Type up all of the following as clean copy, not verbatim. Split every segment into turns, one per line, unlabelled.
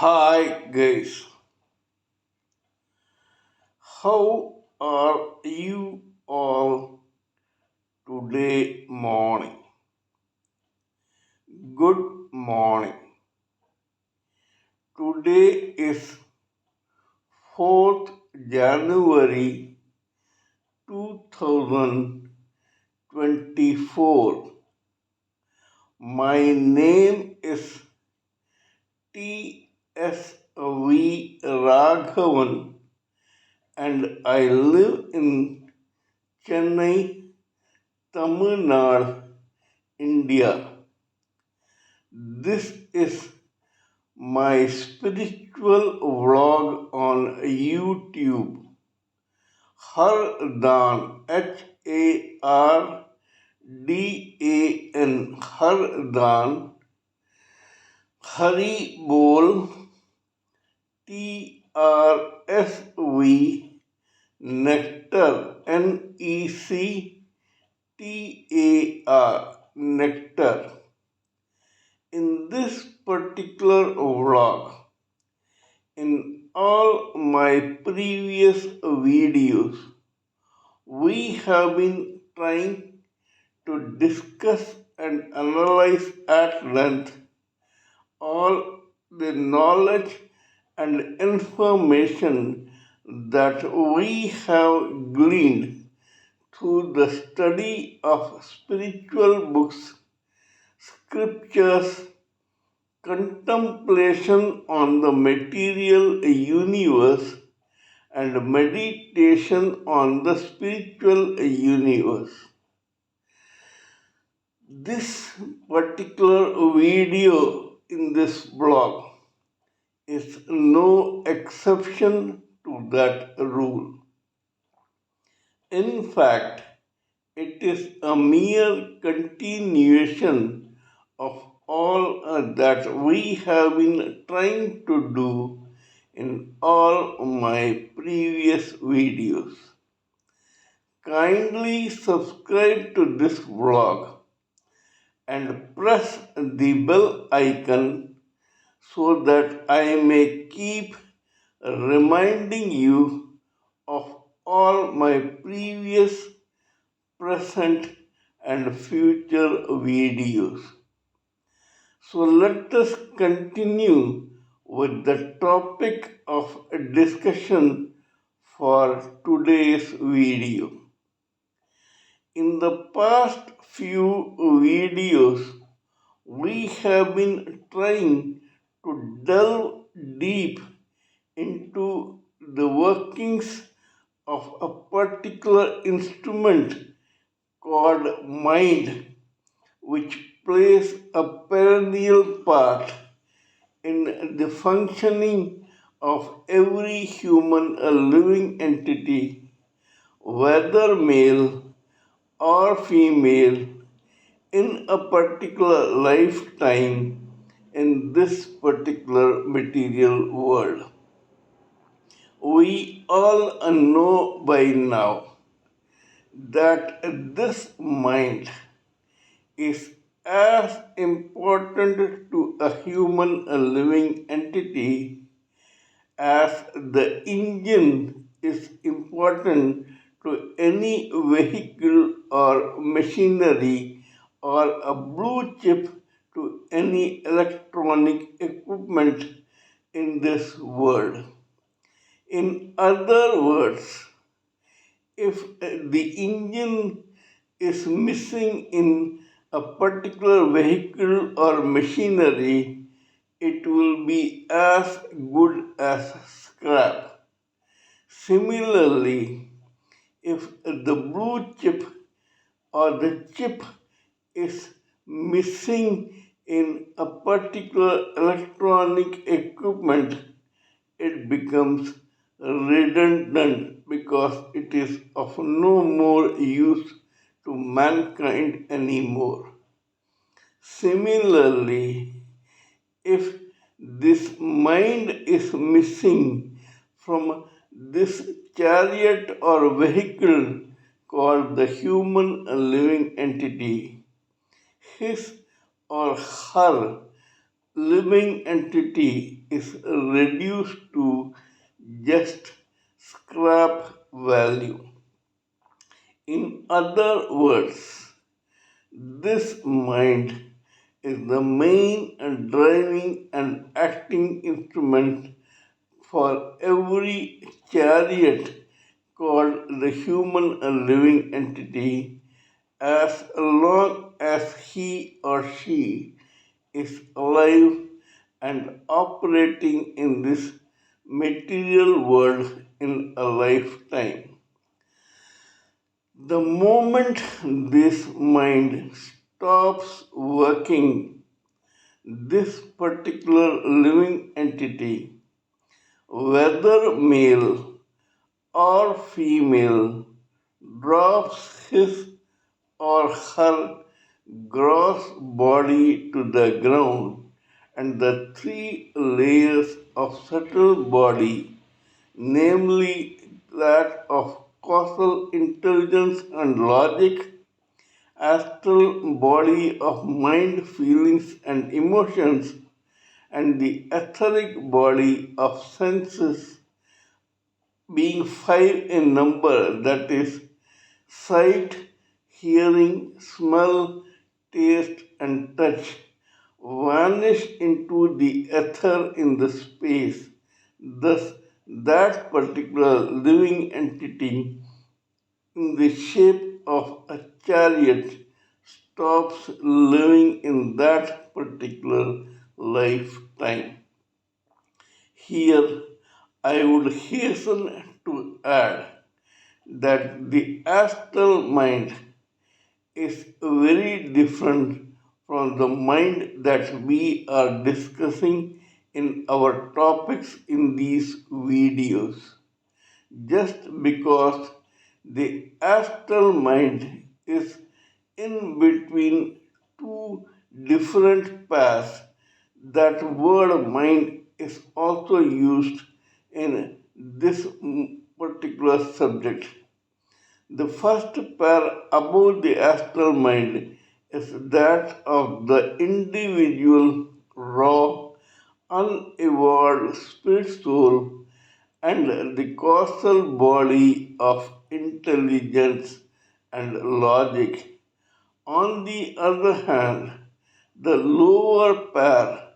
Hi guys, how are you all today morning? Good morning. Today is 4th January 2024. My name is TSV Raghavan and I live in Chennai, Tamil Nadu, India. This is my spiritual vlog on YouTube. Hardan, Hardan, Hardan, Haribol, TRSV, Nectar, NECTAR, Nectar. In this particular vlog, in all my previous videos, we have been trying to discuss and analyze at length all the knowledge and information that we have gleaned through the study of spiritual books, scriptures, contemplation on the material universe, and meditation on the spiritual universe. This particular video in this blog is no exception to that rule. In fact, it is a mere continuation of all that we have been trying to do in all my previous videos. Kindly subscribe to this vlog and press the bell icon so that I may keep reminding you of all my previous, present, and future videos. So let us continue with the topic of discussion for today's video. In the past few videos, we have been trying to delve deep into the workings of a particular instrument called mind, which plays a perennial part in the functioning of every human living entity, whether male or female, in a particular lifetime in this particular material world. We all know by now that this mind is as important to a human living entity as the engine is important to any vehicle or machinery or a blue chip to any electronic equipment in this world. In other words, if the engine is missing in a particular vehicle or machinery, it will be as good as scrap. Similarly, if the blue chip or the chip is missing in a particular electronic equipment, it becomes redundant because it is of no more use to mankind anymore. Similarly, if this mind is missing from this chariot or vehicle called the human living entity, his or her living entity is reduced to just scrap value. In other words, this mind is the main and driving and acting instrument for every chariot called the human living entity as long as he or she is alive and operating in this material world in a lifetime. The moment this mind stops working, this particular living entity, whether male or female, drops his or her gross body to the ground, and the three layers of subtle body, namely that of causal intelligence and logic, astral body of mind, feelings, and emotions, and the etheric body of senses, being five in number, that is, sight, hearing, smell, taste, and touch, vanish into the ether in the space. Thus, that particular living entity in the shape of a chariot stops living in that particular lifetime. Here, I would hasten to add that the astral mind is very different from the mind that we are discussing in our topics in these videos. Just because the astral mind is in between two different paths, that word mind is also used in this particular subject. The first pair above the astral mind is that of the individual, raw, unevolved spirit soul and the causal body of intelligence and logic. On the other hand, the lower pair,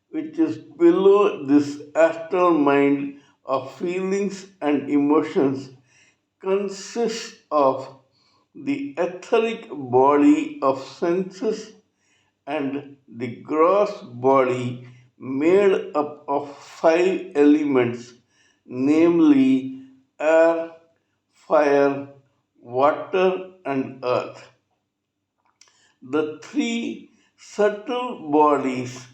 which is below this astral mind of feelings and emotions, consists of the etheric body of senses and the gross body made up of five elements, namely air, fire, water, and earth. The three subtle bodies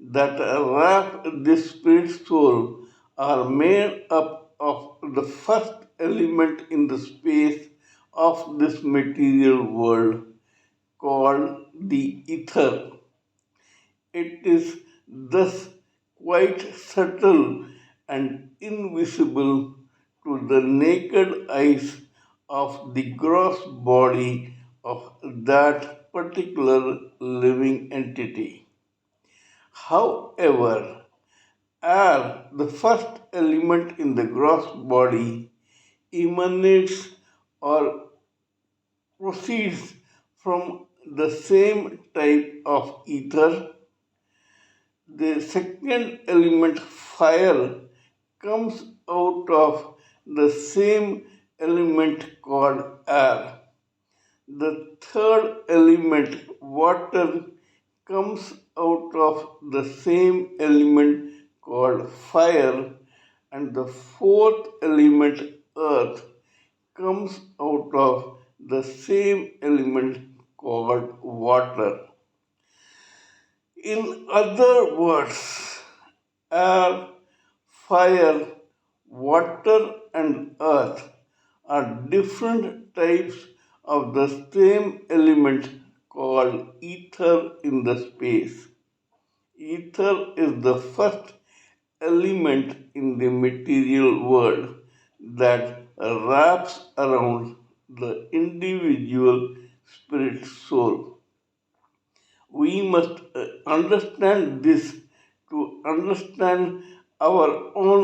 that wrap this spirit soul are made up of the first element in the space of this material world called the ether. It is thus quite subtle and invisible to the naked eyes of the gross body of that particular living entity. However, air, the first element in the gross body, emanates or proceeds from the same type of ether. The second element, fire, comes out of the same element called air. The third element, water, comes out of the same element called fire. And the fourth element, earth, comes out of the same element called water. In other words, air, fire, water, and earth are different types of the same element called ether in the space. Ether is the first element in the material world that wraps around the individual spirit soul. We must understand this to understand our own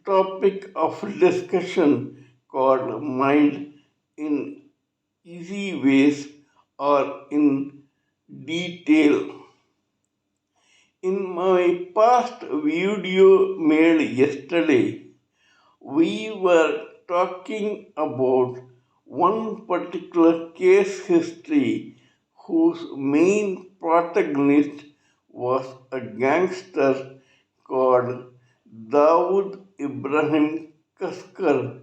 topic of discussion called mind in easy ways or in detail. In my past video made yesterday, we were talking about one particular case history whose main protagonist was a gangster called Dawood Ibrahim Kaskar,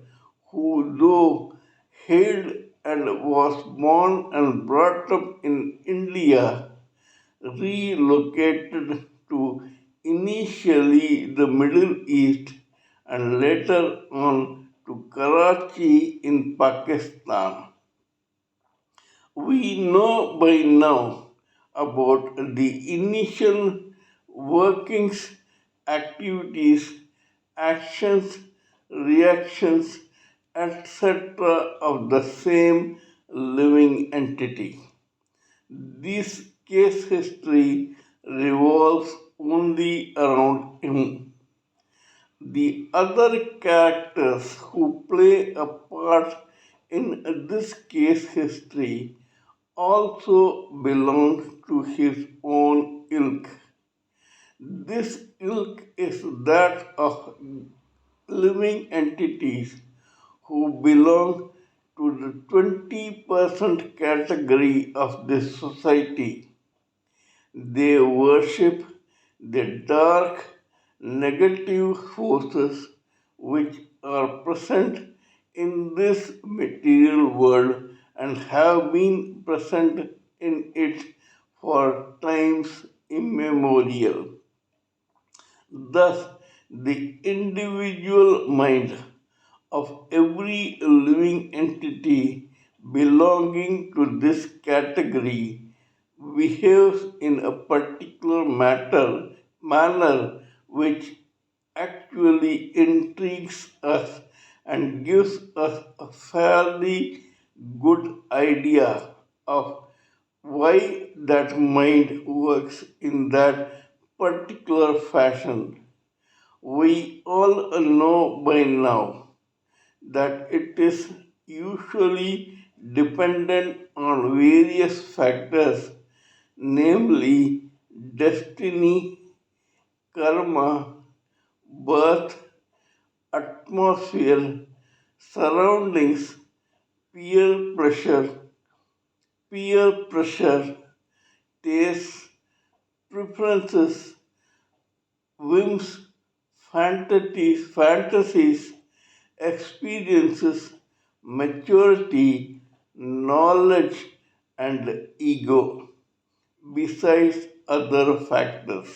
who, though hailed and was born and brought up in India, relocated to initially the Middle East and later on to Karachi in Pakistan. We know by now about the initial workings, activities, actions, reactions, etc. of the same living entity. This case history revolves only around him. The other characters who play a part in this case history also belong to his own ilk. This ilk is that of living entities who belong to the 20% category of this society. They worship the dark, negative forces which are present in this material world and have been present in it for times immemorial. Thus, the individual mind of every living entity belonging to this category behaves in a particular manner which actually intrigues us and gives us a fairly good idea of why that mind works in that particular fashion. We all know by now that it is usually dependent on various factors, namely destiny, karma, birth, atmosphere, surroundings, peer pressure, peer pressure, tastes, preferences, whims, fantasies, experiences, maturity, knowledge, and ego, besides other factors.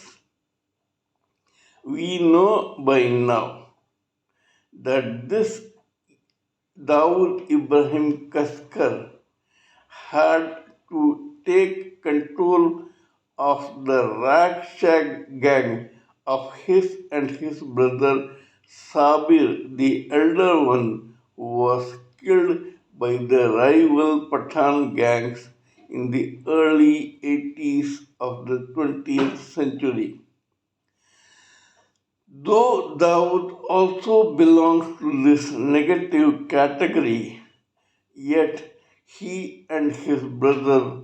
We know by now that this Dawood Ibrahim Kaskar had to take control of the Rakshak gang of his and his brother Sabir, the elder one, who was killed by the rival Pathan gangs in the early 80s of the 20th century. Though Dawood also belongs to this negative category, yet he and his brother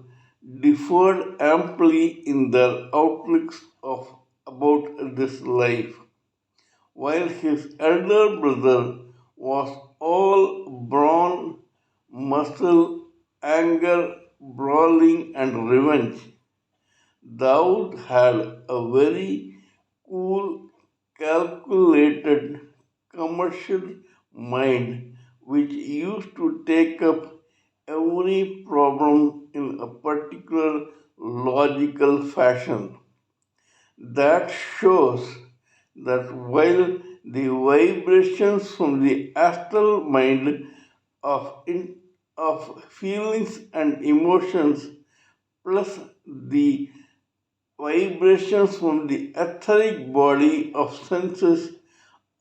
differed amply in their outlooks of about this life, while his elder brother was all brawn, muscle, anger, brawling, and revenge. Daud had a very cool, calculated, commercial mind which used to take up every problem in a particular logical fashion. That shows that while the vibrations from the astral mind of feelings and emotions plus the vibrations from the etheric body of senses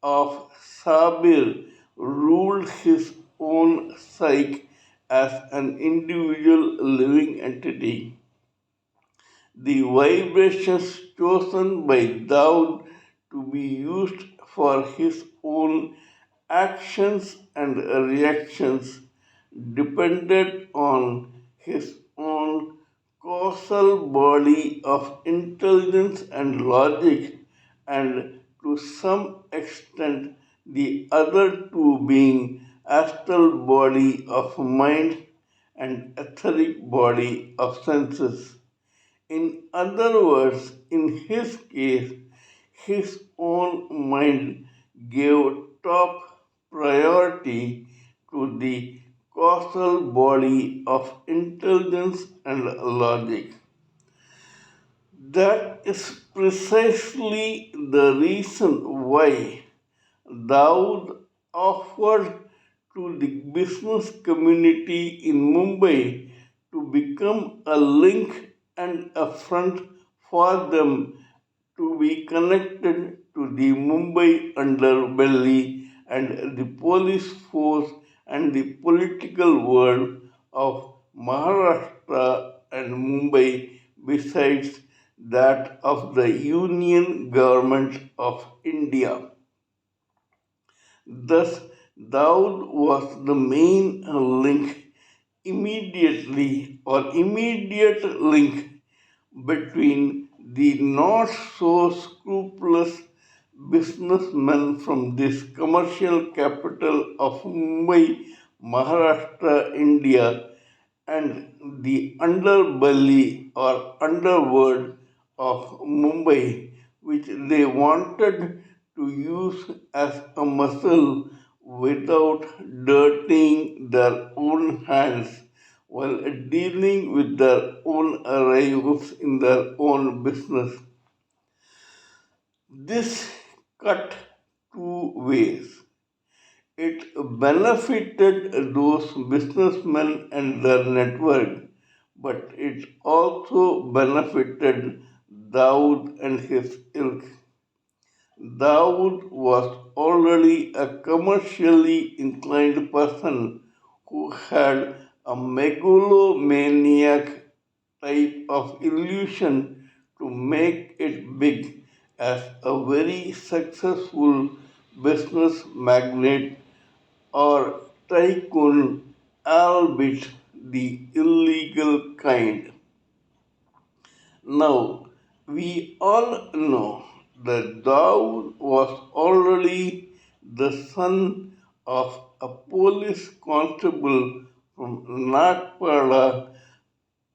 of Sabir ruled his own psyche as an individual living entity. The vibrations chosen by Daud to be used for his own actions and reactions depended on his own causal body of intelligence and logic, and to some extent the other two being astral body of mind and etheric body of senses. In other words, in his case, his own mind gave top priority to the causal body of intelligence and logic. That is precisely the reason why Daud offered to the business community in Mumbai to become a link and a front for them to be connected to the Mumbai underbelly and the police force and the political world of Maharashtra and Mumbai, besides that of the Union Government of India. Thus, Daud was the main link immediate link between the not so scrupulous businessmen from this commercial capital of Mumbai, Maharashtra, India, and the underbelly or underworld of Mumbai, which they wanted to use as a muscle without dirtying their own hands while dealing with their own arrivals in their own business. This cut two ways. It benefited those businessmen and their network, but it also benefited Dawood and his ilk. Dawood was already a commercially inclined person who had a megalomaniac type of illusion to make it big as a very successful business magnate or tycoon, albeit the illegal kind. Now, we all know that Daud was already the son of a police constable from Nagpada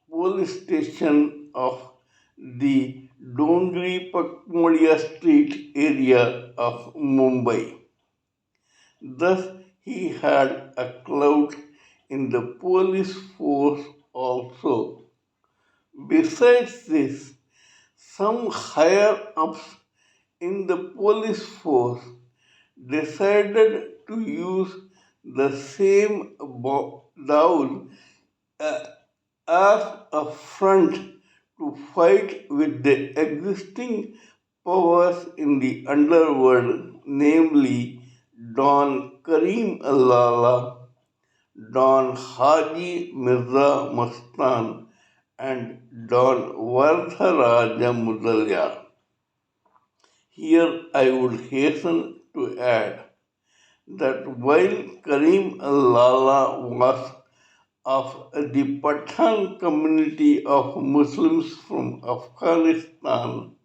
police station of the Dongri Pakmodia Street area of Mumbai. Thus, he had a clout in the police force also. Besides this, some higher ups in the police force decided to use the same Daud uh, as a front to fight with the existing powers in the underworld, namely Don Karim Alala, Don Haji Mirza Mastan, and Don Vardharaja Mudalya. Here I would hasten to add that while Karim Lala was of the Pathan community of Muslims from Afghanistan,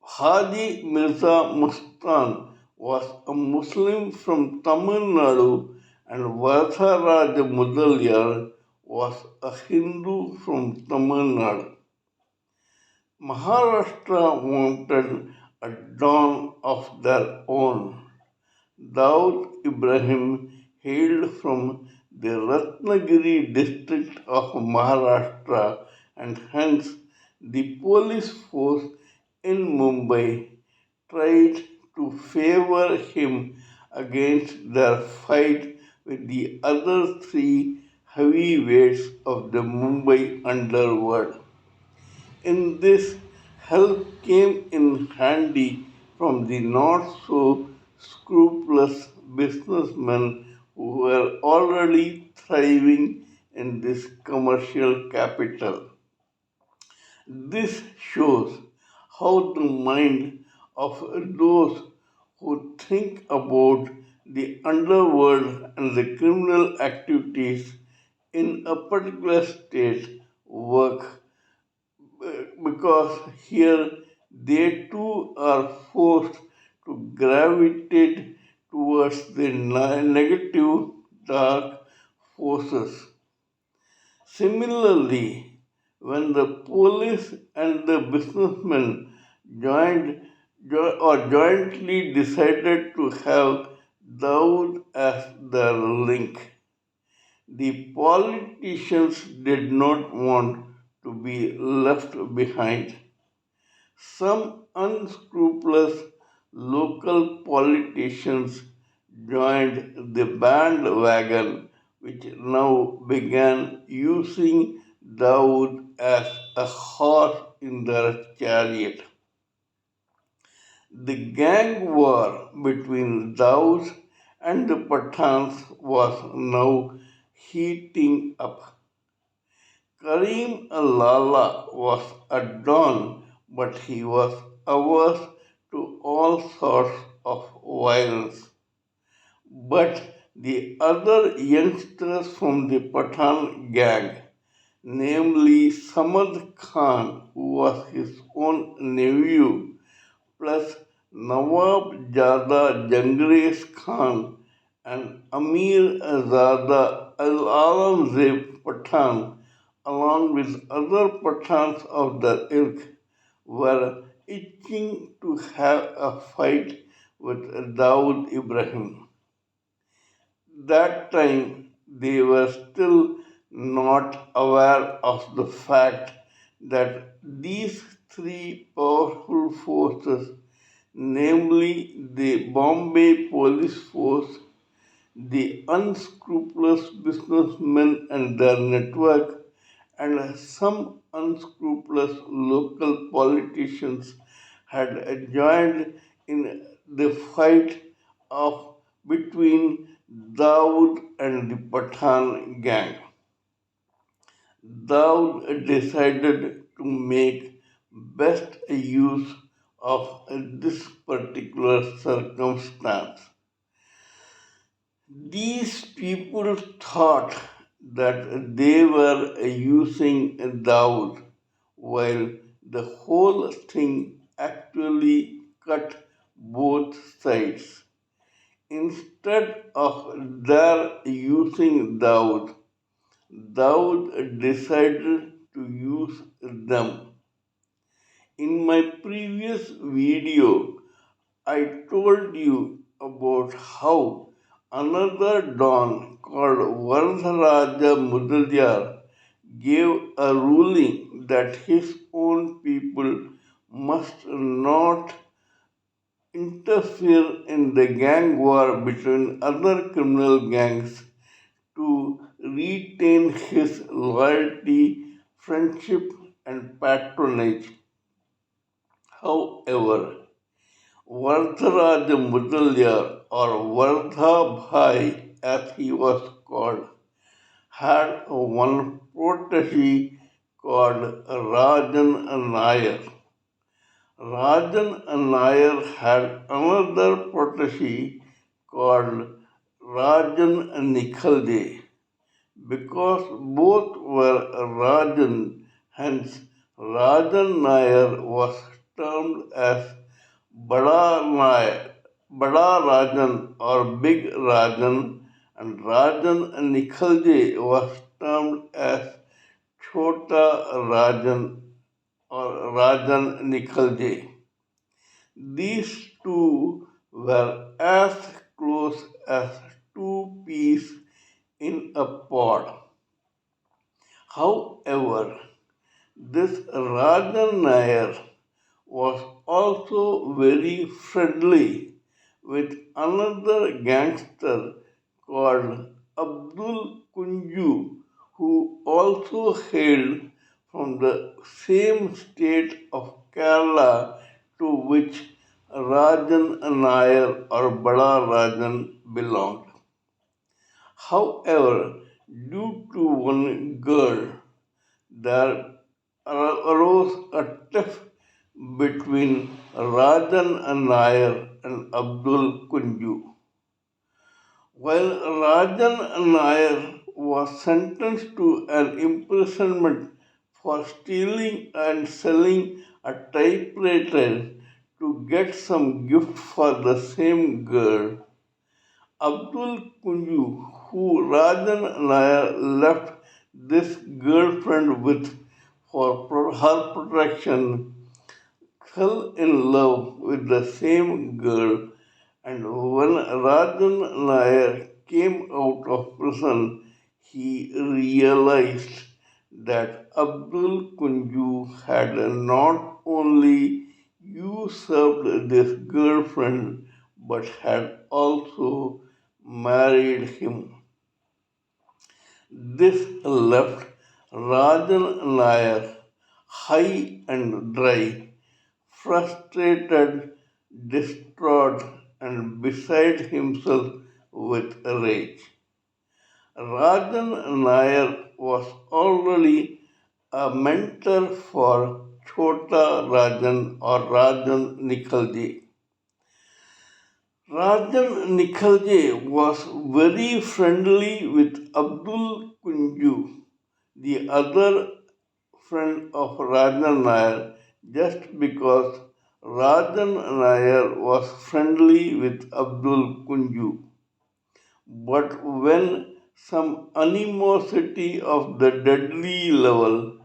Haji Mirza Mustan was a Muslim from Tamil Nadu and Vardharaja Mudalya was a Hindu from Tamil Nadu. Maharashtra wanted a dawn of their own. Daud Ibrahim hailed from the Ratnagiri district of Maharashtra, and hence the police force in Mumbai tried to favor him against their fight with the other three heavyweights of the Mumbai underworld. In this, help came in handy from the not so scrupulous businessmen who were already thriving in this commercial capital. This shows how the mind of those who think about the underworld and the criminal activities in a particular state work, because here they too are forced to gravitate towards the negative dark forces. Similarly, when the police and the businessmen jointly decided to have Dawood as their link, the politicians did not want to be left behind. Some unscrupulous local politicians joined the bandwagon, which now began using Dawood as a horse in their chariot. The gang war between Dawood and the Pathans was now heating up. Karim Lala was a don, but he was averse to all sorts of violence. But the other youngsters from the Pathan gang, namely Samad Khan, who was his own nephew, plus Nawab Jada Jangres Khan and Amir Zada Al Alamzeb Pathan, along with other Pathans of the ilk, were itching to have a fight with Dawood Ibrahim. That time they were still not aware of the fact that these three powerful forces, namely the Bombay police force, the unscrupulous businessmen and their network, and some unscrupulous local politicians had joined in the fight of between Dawood and the Pathan gang. Dawood decided to make best use of this particular circumstance. These people thought that they were using Dawood, while the whole thing actually cut both sides. Instead of their using Dawood, Dawood decided to use them. In my previous video, I told you about how another Don called Vardharaja Mudalyar gave a ruling that his own people must not interfere in the gang war between other criminal gangs to retain his loyalty, friendship, and patronage. However, Vardharaja Mudalyar, or Vardha Bhai as he was called, had one protege called Rajan Nair. Rajan Nair had another protege called Rajan Nikhalde. Because both were Rajan, hence Rajan Nair was termed as Bada Rajan or Big Rajan, and Rajan Nikhalje was termed as Chota Rajan or Rajan Nikhalje. These two were as close as two peas in a pod. However, this Rajan Nair was also very friendly with another gangster called Abdul Kunju, who also hailed from the same state of Kerala to which Rajan Nair or Bada Rajan belonged. However, due to one girl, their arose a tiff between Rajan Nair and Abdul Kunju. While Rajan Nair was sentenced to an imprisonment for stealing and selling a typewriter to get some gift for the same girl, Abdul Kunju, who Rajan Nair left this girlfriend with for her protection, fell in love with the same girl, and when Rajan Nair came out of prison, he realized that Abdul Kunju had not only usurped this girlfriend but had also married him. This left Rajan Nair high and dry, frustrated, distraught, and beside himself with rage. Rajan Nair was already a mentor for Chota Rajan or Rajan Nikhalji. Rajan Nikhalji was very friendly with Abdul Kunju, the other friend of Rajan Nair, just because Rajan Nair was friendly with Abdul Kunju. But when some animosity of the deadly level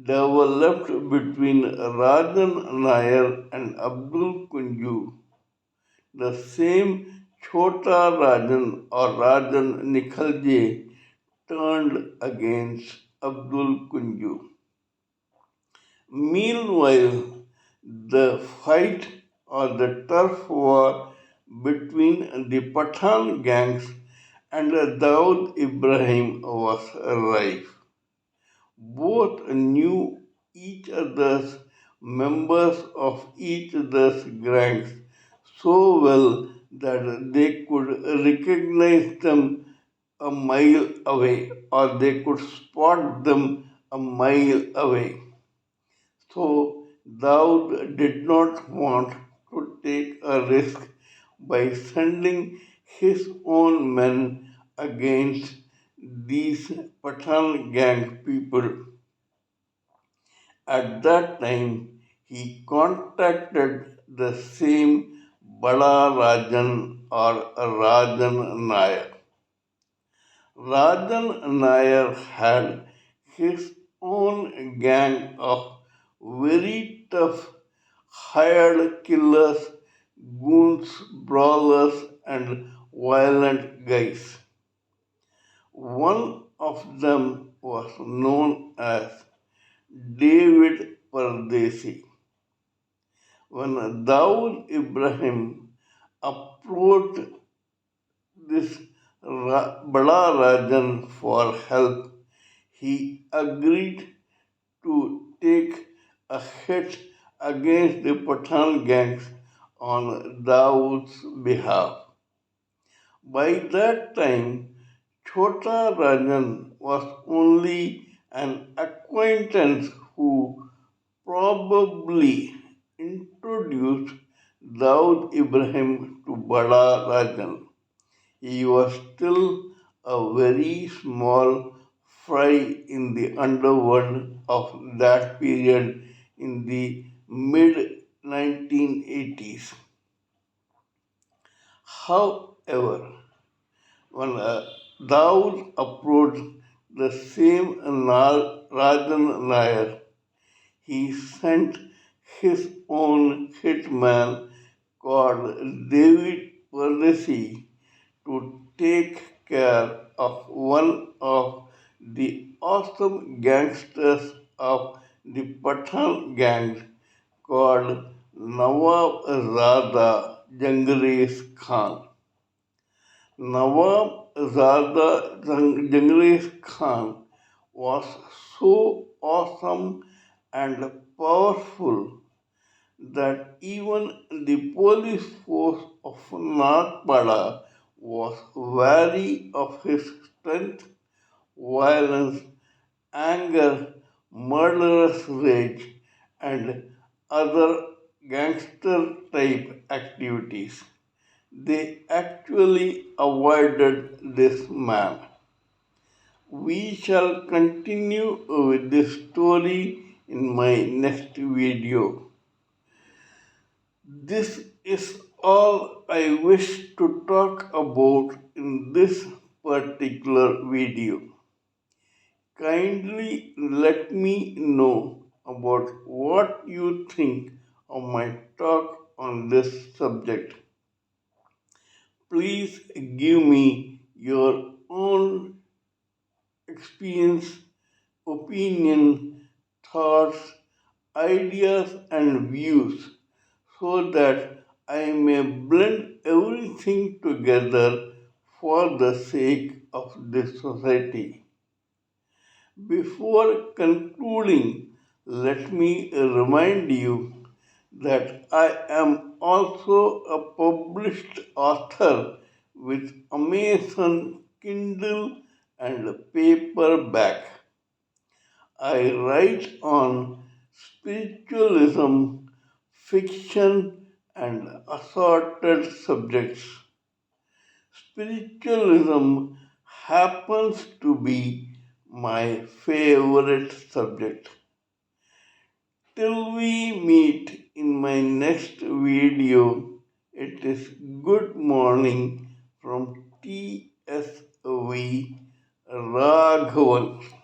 developed between Rajan Nair and Abdul Kunju, the same Chota Rajan or Rajan Nikhalji turned against Abdul Kunju. Meanwhile, the fight or the turf war between the Pathan gangs and Daud Ibrahim was rife. Both knew each other's members of each other's gangs so well that they could recognize them a mile away or they could spot them a mile away. So Daud did not want to take a risk by sending his own men against these Pathan gang people. At that time, he contacted the same Bada Rajan or Rajan Nair. Rajan Nair had his own gang of very tough hired killers, goons, brawlers, and violent guys. One of them was known as David Pardesi. When Daud Ibrahim approached this Bada Rajan for help, he agreed to take a hit against the Pathan gangs on Dawood's behalf. By that time, Chota Rajan was only an acquaintance who probably introduced Daud Ibrahim to Bada Rajan. He was still a very small fry in the underworld of that period in the mid 1980s. However, when Daud approached the same Rajan Nair, he sent his own hitman called David Pardesi to take care of one of the awesome gangsters of the Pathan gang called Nawab Zada Jangres Khan. Nawab Zada Jangres Khan was so awesome and powerful that even the police force of Nagpada was wary of his strength, violence, anger, murderous rage, and other gangster type activities. They actually avoided this man. We shall continue with this story in my next video. This is all I wish to talk about in this particular video. Kindly let me know about what you think of my talk on this subject. Please give me your own experience, opinion, thoughts, ideas, and views so that I may blend everything together for the sake of this society. Before concluding, let me remind you that I am also a published author with Amazon Kindle and paperback. I write on spiritualism, fiction, and assorted subjects. Spiritualism happens to be my favorite subject. Till we meet in my next video, it is good morning from TSV Raghavan.